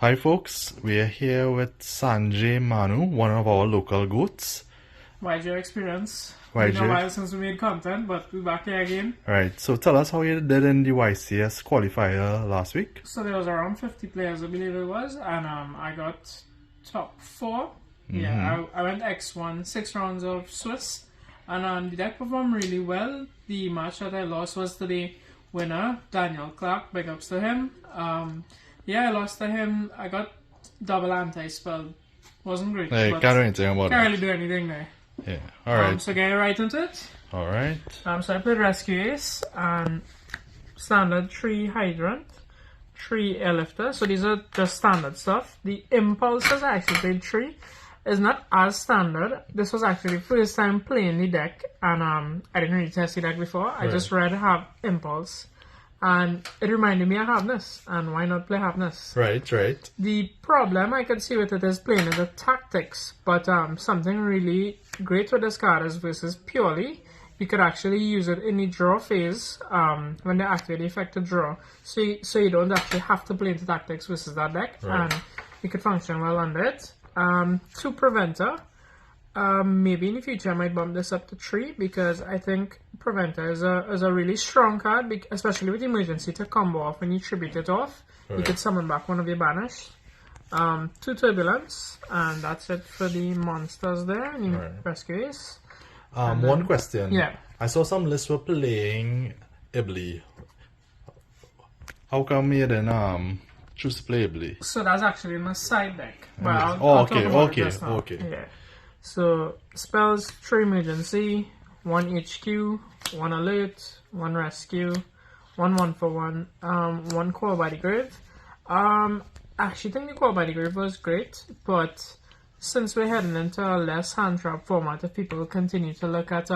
Hi folks, we're here with Sanjay Manoo, one of our local goats. Why's your experience? Why's It's been a your- while since we made content, but we're back here again. Right, so tell us how you did in the YCS qualifier last week. So there was around 50 players, I believe it was, and I got top 4. Yeah, I went X1, 6 rounds of Swiss, and the deck performed really well. The match that I lost was to the winner, Daniel Clark. Big ups to him. Yeah, I lost to him. I got double anti-spell. Wasn't great. Hey, but can't do anything about can't it. really do anything there. Yeah, alright. So getting right into it. Alright. So I played Recue-Ace and standard 3 Hydrant, 3 Airlifter. So these are just standard stuff. The Impulses I actually played 3 is not as standard. This was actually the first time playing the deck, and I didn't really test the deck before. I just read have Impulse, and it reminded me of Harness, and why not play Harness? Right. The problem I could see with it is playing the tactics, but something really great with this card is versus Purely. You could actually use it in the draw phase when they activate the effect to draw, so you don't actually have to play into tactics versus that deck, and you could function well under it. 2 Preventer. Maybe in the future I might bump this up to 3 because I think Preventer is a really strong card, especially with Emergency to combo off when you tribute it off. You could summon back one of your banished. 2 Turbulence, and that's it for the monsters there in Recue-Ace. One question. Yeah. I saw some lists were playing M.V.E. How come you didn't choose to play M.V.E.? So that's actually in my side deck. But I'll talk about it just now. Okay. Yeah. So spells 3 Emergency, 1 HQ, 1 Alert, 1 Rescue, 1 for 1, 1 Call by the Grave. I actually think the Call by the Grave was great, but since we're heading into a less hand trap format, if people continue to look at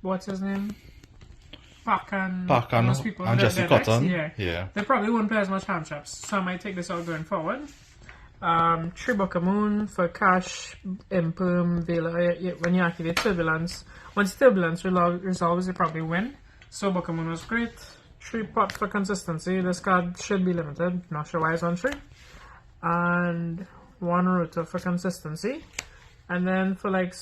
what's his name? Pakan those people, and Jesse decks, Cotton. yeah. They probably won't play as much hand traps, so I might take this out going forward. 3 Book of Moon for cash, Imperm, Vela. When you activate Turbulence, once Turbulence resolves, you probably win. So Book of Moon was great. 3 Pot for consistency. This card should be limited. Not sure why it's on 3. And 1 Router for consistency. And then for like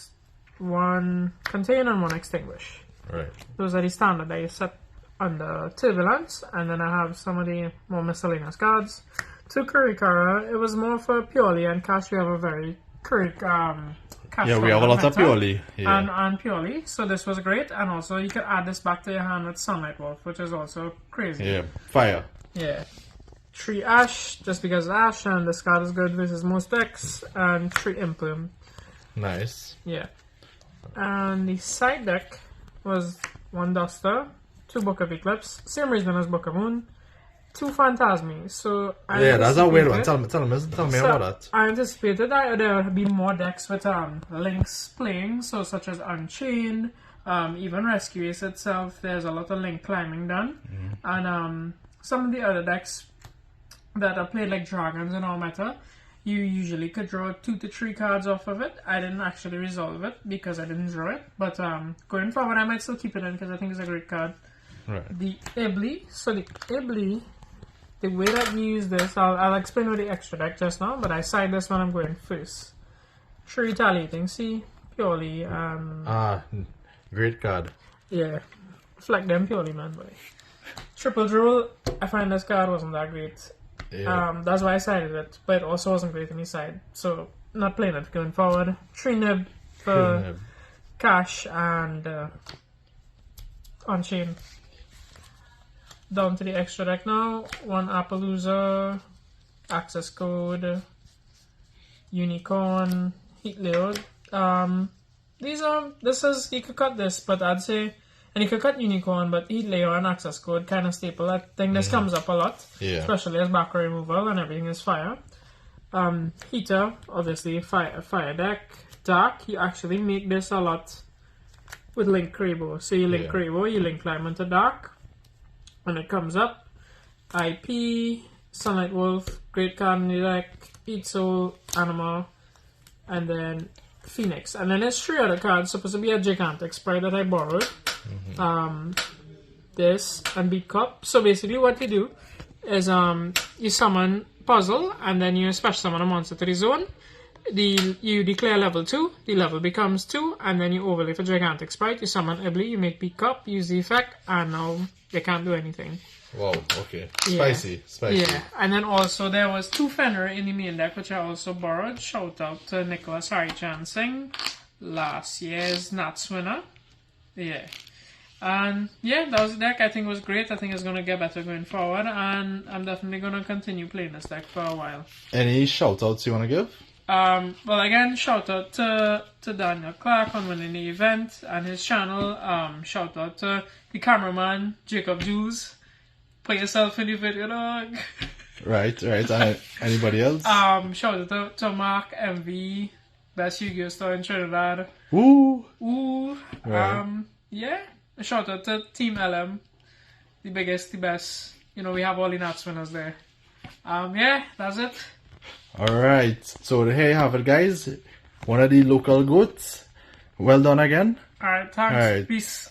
1 Contain and 1 Extinguish. Right. Those are the standard that you set under Turbulence. And then I have some of the more miscellaneous cards. 2 Kurikara. It was more for Purely and cash. We have a very cash. Yeah, we have a lot of Purely. Yeah. And Purely. So this was great. And also you can add this back to your hand with Sunlight Wolf, which is also crazy. Yeah. Fire. Yeah. 3 Ash, just because Ash, and this card is good versus most decks. And 3 Imperm. Nice. Yeah. And the side deck was 1 Duster, 2 Book of Eclipse, same reason as Book of Moon, 2 Phantasmi. So That's a weird one. Tell me about that. I anticipated that there would be more decks with links playing, so such as Unchained, even Recue-Ace itself. There's a lot of link climbing done, and some of the other decks that are played like Dragons and all meta, you usually could draw 2 to 3 cards off of it. I didn't actually resolve it because I didn't draw it, but going forward I might still keep it in because I think it's a great card. Right. The Ibli, so the Ibli, the way that you use this, I'll explain with the extra deck just now, but I side this when I'm going first. 3 Retaliating, see, Purely, Great card. yeah, flag them Purely, man, boy. Triple Drool, I find this card wasn't that great. Yeah. That's why I sided it, but it also wasn't great on his side, so not playing it going forward. 3 Nib for cash and Unchained. Down to the extra deck now. 1 Appaloosa, Access Code, Unicorn, Heat Leo. This is, you could cut this, but I'd say, and you could cut Unicorn, but Heat Leo and Access Code kind of staple. I think this comes up a lot, especially as back row removal and everything is fire. Heater, obviously fire deck. Dark, you actually make this a lot with Link Crabo. So you link Crabo, you link Climb into Dark. When it comes up, IP, Sunlight Wolf, Great Card in the deck, Eat Soul, Animal, and then Phoenix. And then there's 3 other cards, supposed to be a Gigantic Sprite that I borrowed. This and Beat Cup. So basically what you do is you summon puzzle, and then you special summon a monster to the zone. You declare level 2, the level becomes 2, and then you overlay for Gigantic Sprite, you summon Ibli, you make Peak Up, use the effect, and now they can't do anything. Wow, okay. Spicy. Yeah, and then also there was 2 Fenrir in the main deck, which I also borrowed. Shout out to Nicholas Harry-Chan Singh, last year's Nats winner. Yeah. And yeah, that was the deck. I think it was great. I think it's going to get better going forward, and I'm definitely going to continue playing this deck for a while. Any shout outs you want to give? Well, again, shout out to Daniel Clark on winning the event and his channel. Shout out to the cameraman, Jacob Jules. Put yourself in the video, dog. Right. Anybody else? Shout out to Mark, M.V.E, best Yu-Gi-Oh store in Trinidad. Woo! Right. Yeah. A shout out to Team LM, the biggest, the best. You know, we have all the Nats winners there. Yeah, that's it. Alright, so here you have it, guys. One of the local goats. Well done again. Alright, thanks. Alright. Peace.